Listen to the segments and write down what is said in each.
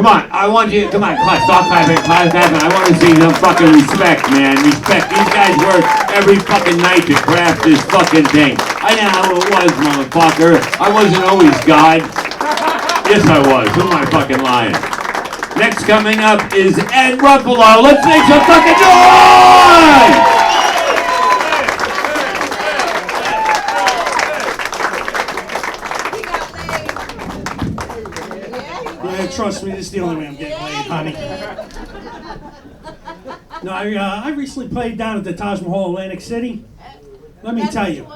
Come on, I want you, come on, stop clapping. I want to see some fucking respect, man. Respect. These guys work every fucking night to craft this fucking thing. I know how it was, motherfucker. I wasn't always God. Yes, I was. Who am I fucking lying? Next coming up is Ed Rufolo. Let's make some fucking noise! Trust me, this is the only way I'm getting laid, honey. No, I recently played down at the Taj Mahal, Atlantic City. Let me tell you,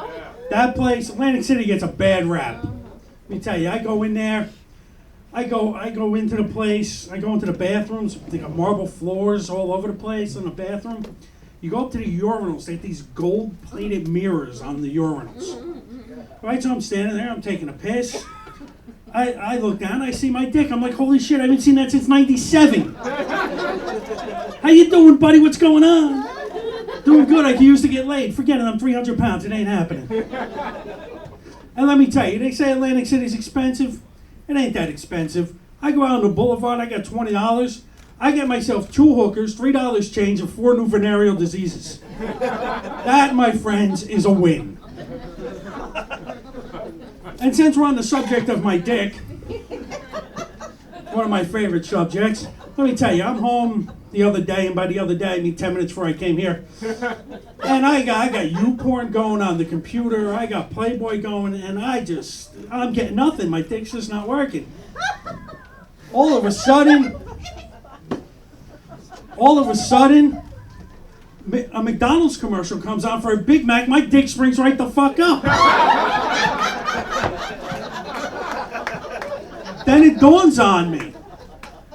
that place, Atlantic City, gets a bad rap. Let me tell you, I go in there, I go into the place, I go into the bathrooms. They got marble floors all over the place in the bathroom. You go up to the urinals, they have these gold-plated mirrors on the urinals. Right, so I'm standing there, I'm taking a piss. I look down, I see my dick. I'm like, holy shit, I haven't seen that since '97. How you doing, buddy? What's going on? Doing good. I can use to get laid. Forget it, I'm 300 pounds. It ain't happening. And let me tell you, they say Atlantic City's expensive. It ain't that expensive. I go out on the boulevard, I got $20. I get myself 2 hookers, $3 change, and 4 new venereal diseases. That, my friends, is a win. And since we're on the subject of my dick, one of my favorite subjects, let me tell you, I'm home the other day, and by the other day, I mean 10 minutes before I came here. And I got YouPorn going on the computer, I got Playboy going, and I'm getting nothing. My dick's just not working. All of a sudden, a McDonald's commercial comes on for a Big Mac. My dick springs right the fuck up. Then it dawns on me.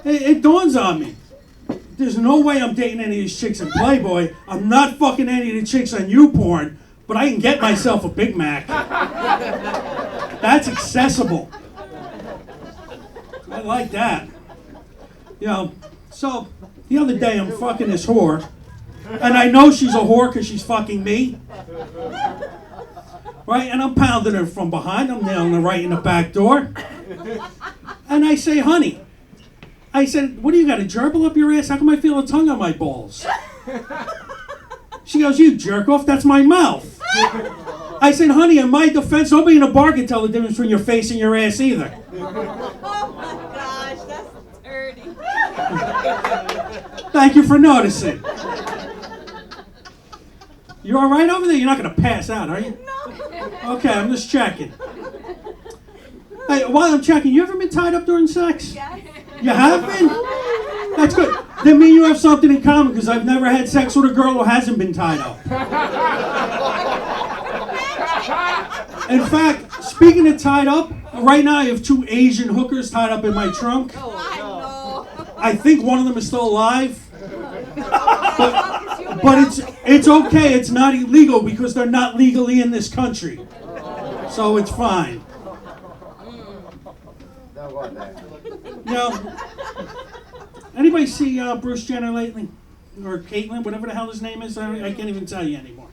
It dawns on me. There's no way I'm dating any of these chicks in Playboy. I'm not fucking any of the chicks on YouPorn, but I can get myself a Big Mac. That's accessible. I like that. You know, so the other day I'm fucking this whore, and I know she's a whore because she's fucking me. Right? And I'm pounding her from behind. I'm nailing her right in the back door. And I say, honey, I said, what do you got, a gerbil up your ass? How come I feel a tongue on my balls? She goes, you jerk off, that's my mouth. I said, honey, in my defense, nobody in a bar can tell the difference between your face and your ass either. Oh my gosh, that's dirty. Thank you for noticing. You all right over there? You're not going to pass out, are you? No. Okay, I'm just checking. Hey, while I'm checking, you ever been tied up during sex? Yes. You have been? That's good. Then me and you have something in common because I've never had sex with a girl who hasn't been tied up. In fact, speaking of tied up, right now I have 2 Asian hookers tied up in my trunk. Oh, no. I think one of them is still alive. But it's okay. It's not illegal because they're not legally in this country. So it's fine. You know, anybody see Bruce Jenner lately? Or Caitlyn, whatever the hell his name is? I can't even tell you anymore.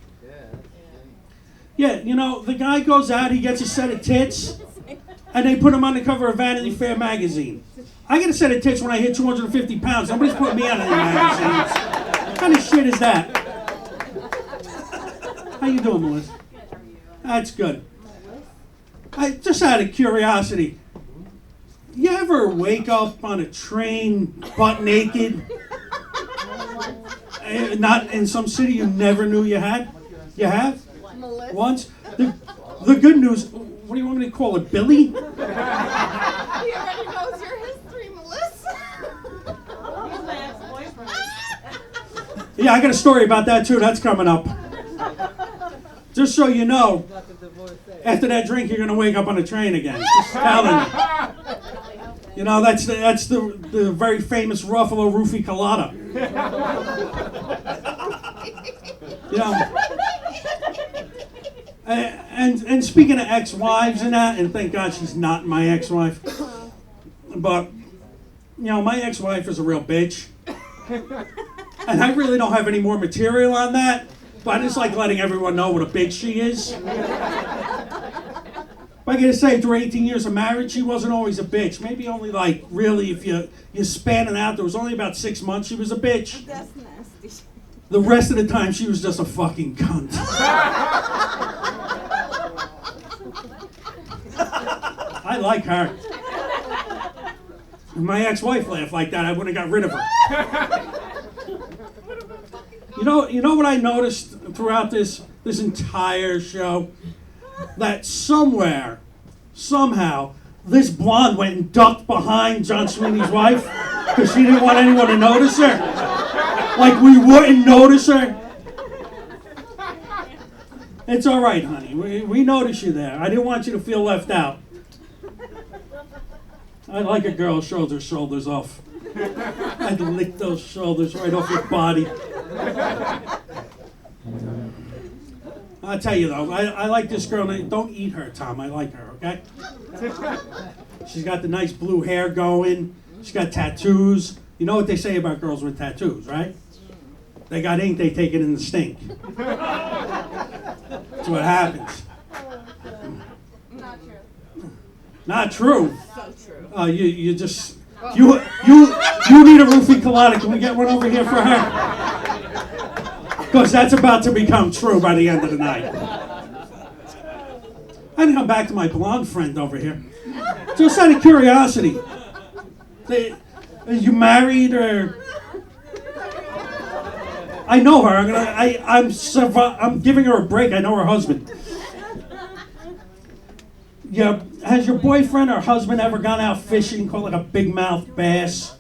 Yeah, you know, the guy goes out, he gets a set of tits, and they put him on the cover of Vanity Fair magazine. I get a set of tits when I hit 250 pounds. Nobody's putting me on any magazines. What kind of shit is that? How you doing, Melissa? That's good. I just out of curiosity, you ever wake up on a train butt naked? Not in some city you never knew you had? You have? Melissa. Once? The good news, what do you want me to call it, Billy? He already knows your history, Melissa. He's my ex-boyfriend. Yeah, I got a story about that too. That's coming up. Just so you know, after that drink, you're going to wake up on a train again. Just telling you. You know, that's the very famous Rufolo Roofie Colada. You know, and speaking of ex-wives and that, and thank God she's not my ex-wife, but, you know, my ex-wife is a real bitch. And I really don't have any more material on that, but I just like letting everyone know what a bitch she is. I gotta say, through 18 years of marriage, she wasn't always a bitch. Maybe only like, really, if you span it out, there was only about 6 months she was a bitch. That's nasty. The rest of the time, she was just a fucking cunt. I like her. If my ex-wife laughed like that, I wouldn't have got rid of her. You know what I noticed throughout this entire show? That somewhere, somehow, this blonde went and ducked behind John Sweeney's wife because she didn't want anyone to notice her. Like we wouldn't notice her. It's all right, honey. We notice you there. I didn't want you to feel left out. I like a girl who shows her shoulders off. I'd lick those shoulders right off your body. I'll tell you though, I like this girl. Don't eat her, Tom. I like her, okay? She's got the nice blue hair going. She's got tattoos. You know what they say about girls with tattoos, right? They got ink, they take it in the stink. That's what happens. Not true. Not true. So true. You just you need a roofie colada. Can we get one over here for her? Because that's about to become true by the end of the night. I didn't come back to my blonde friend over here. Just out of curiosity. Are you married or? I know her. I'm giving her a break. I know her husband. Yeah, has your boyfriend or husband ever gone out fishing, caught like a big mouth bass,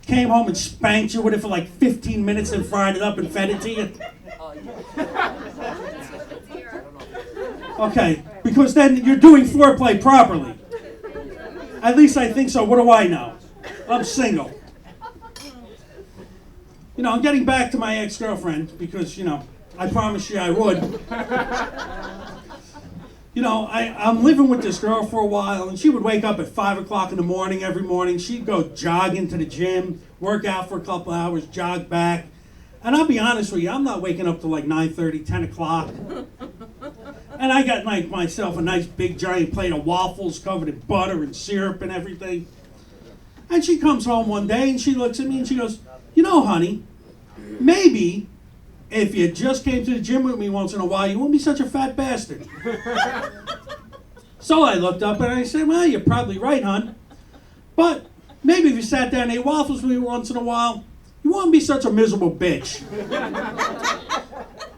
came home and spanked you with it for like 15 minutes and fried it up and fed it to you? Okay, because then you're doing foreplay properly. At least I think so. What do I know? I'm single. You know, I'm getting back to my ex-girlfriend because, you know, I promised you I would. You know, I'm living with this girl for a while, and she would wake up at 5 o'clock in the morning every morning. She'd go jogging to the gym, work out for a couple hours, jog back. And I'll be honest with you, I'm not waking up till like 9:30, 10 o'clock. And I got like myself a nice big giant plate of waffles covered in butter and syrup and everything. And she comes home one day and she looks at me and she goes, you know, honey, maybe if you just came to the gym with me once in a while, you wouldn't be such a fat bastard. So I looked up and I said, well, you're probably right, hon. But maybe if you sat down and ate waffles with me once in a while, you wouldn't be such a miserable bitch.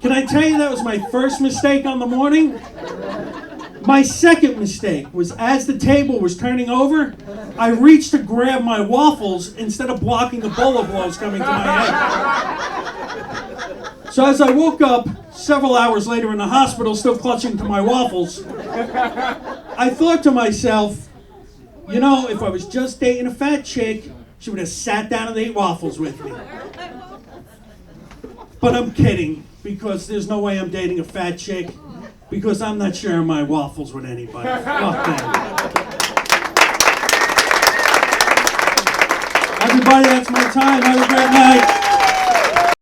Can I tell you that was my first mistake on the morning? My second mistake was as the table was turning over, I reached to grab my waffles instead of blocking the bullet blows coming to my head. So as I woke up several hours later in the hospital, still clutching to my waffles, I thought to myself, you know, if I was just dating a fat chick, she would have sat down and ate waffles with me. But I'm kidding, because there's no way I'm dating a fat chick, because I'm not sharing my waffles with anybody. Fuck them. Everybody, that's my time. Have a great night.